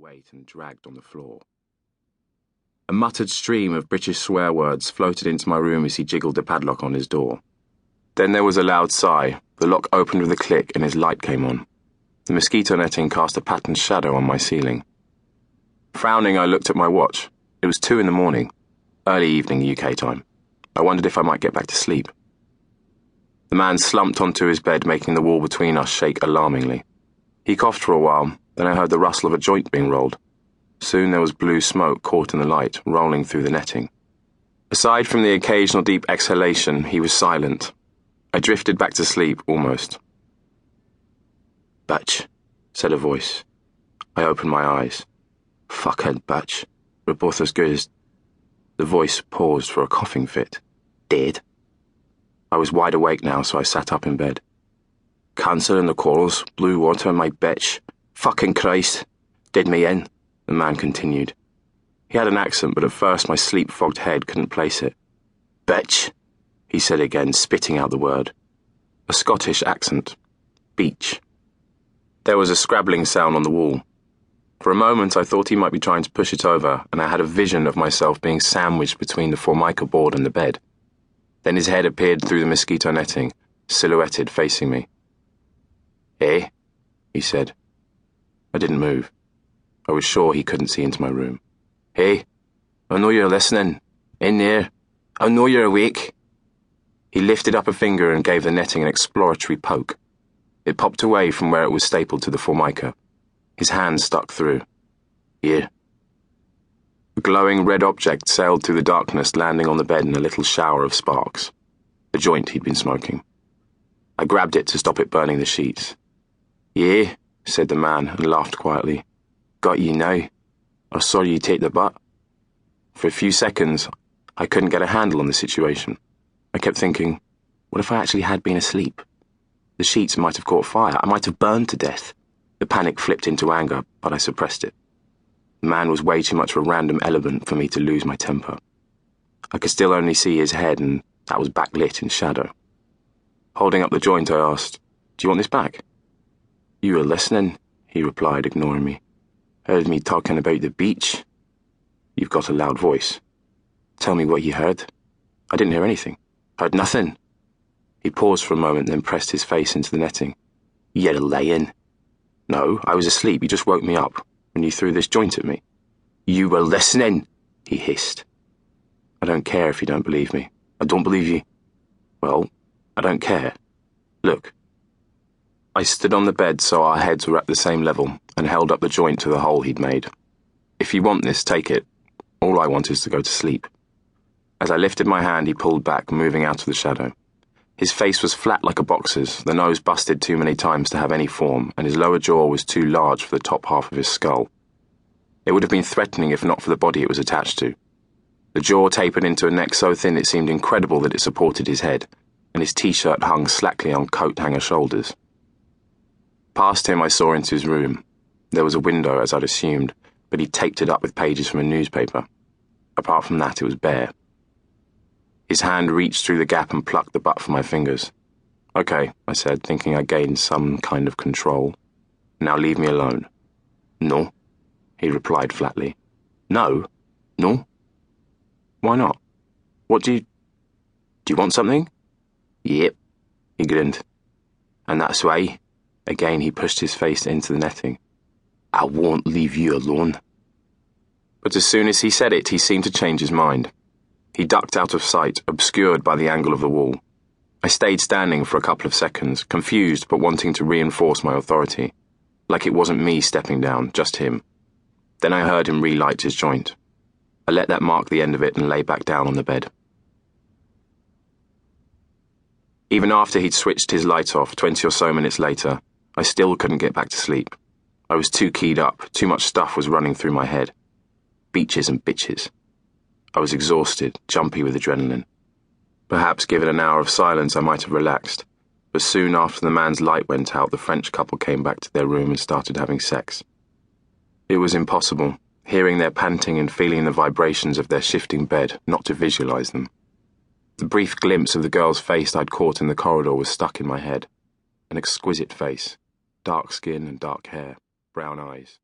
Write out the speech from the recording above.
weight and dragged on the floor. A muttered stream of British swear words floated into my room as he jiggled the padlock on his door. Then there was a loud sigh, the lock opened with a click and his light came on. The mosquito netting cast a patterned shadow on my ceiling. Frowning, I looked at my watch. It was 2 a.m, early evening UK time. I wondered if I might get back to sleep. The man slumped onto his bed, making the wall between us shake alarmingly. He coughed for a while, then I heard the rustle of a joint being rolled. Soon there was blue smoke caught in the light, rolling through the netting. Aside from the occasional deep exhalation, he was silent. I drifted back to sleep, almost. "Batch," said a voice. I opened my eyes. "Fuckhead, Batch. We're both as good as..." The voice paused for a coughing fit. "Dead?" I was wide awake now, so I sat up in bed. "Cancer in the corals, blue water in my bitch. Fucking Christ. Did me in," the man continued. He had an accent, but at first my sleep-fogged head couldn't place it. "Bitch," he said again, spitting out the word. A Scottish accent. Beach. There was a scrabbling sound on the wall. For a moment I thought he might be trying to push it over, and I had a vision of myself being sandwiched between the formica board and the bed. Then his head appeared through the mosquito netting, silhouetted facing me. "Eh?" he said. I didn't move. I was sure he couldn't see into my room. "Hey, I know you're listening. In there. I know you're awake." He lifted up a finger and gave the netting an exploratory poke. It popped away from where it was stapled to the formica. His hand stuck through. "Here." A glowing red object sailed through the darkness, landing on the bed in a little shower of sparks. The joint he'd been smoking. I grabbed it to stop it burning the sheets. "Yeah," said the man, and laughed quietly. "Got you now. I saw you take the butt." For a few seconds, I couldn't get a handle on the situation. I kept thinking, what if I actually had been asleep? The sheets might have caught fire. I might have burned to death. The panic flipped into anger, but I suppressed it. The man was way too much of a random element for me to lose my temper. I could still only see his head, and that was backlit in shadow. Holding up the joint, I asked, "Do you want this back?" "You were listening," he replied, ignoring me. "Heard me talking about the beach." "You've got a loud voice." "Tell me what you heard." "I didn't hear anything." "Heard nothing." He paused for a moment, then pressed his face into the netting. "You're lying." "No, I was asleep. You just woke me up when you threw this joint at me." "You were listening," he hissed. "I don't care if you don't believe me." "I don't believe you." "Well, I don't care. Look." I stood on the bed so our heads were at the same level and held up the joint to the hole he'd made. "If you want this, take it. All I want is to go to sleep." As I lifted my hand, he pulled back, moving out of the shadow. His face was flat like a boxer's, the nose busted too many times to have any form, and his lower jaw was too large for the top half of his skull. It would have been threatening if not for the body it was attached to. The jaw tapered into a neck so thin it seemed incredible that it supported his head, and his t-shirt hung slackly on coat-hanger shoulders. Past him I saw into his room. There was a window, as I'd assumed, but he'd taped it up with pages from a newspaper. Apart from that, it was bare. His hand reached through the gap and plucked the butt from my fingers. "Okay," I said, thinking I gained some kind of control. "Now leave me alone." "No," he replied flatly. "No? No? Why not? What do you want something?" "Yep," he grinned. "And that's why..." Again he pushed his face into the netting. "I won't leave you alone." But as soon as he said it, he seemed to change his mind. He ducked out of sight, obscured by the angle of the wall. I stayed standing for a couple of seconds, confused but wanting to reinforce my authority. Like it wasn't me stepping down, just him. Then I heard him relight his joint. I let that mark the end of it and lay back down on the bed. Even after he'd switched his light off 20 or so minutes later, I still couldn't get back to sleep. I was too keyed up, too much stuff was running through my head. Beaches and bitches. I was exhausted, jumpy with adrenaline. Perhaps given an hour of silence I might have relaxed, but soon after the man's light went out, the French couple came back to their room and started having sex. It was impossible, hearing their panting and feeling the vibrations of their shifting bed, not to visualize them. The brief glimpse of the girl's face I'd caught in the corridor was stuck in my head. An exquisite face, dark skin and dark hair, brown eyes.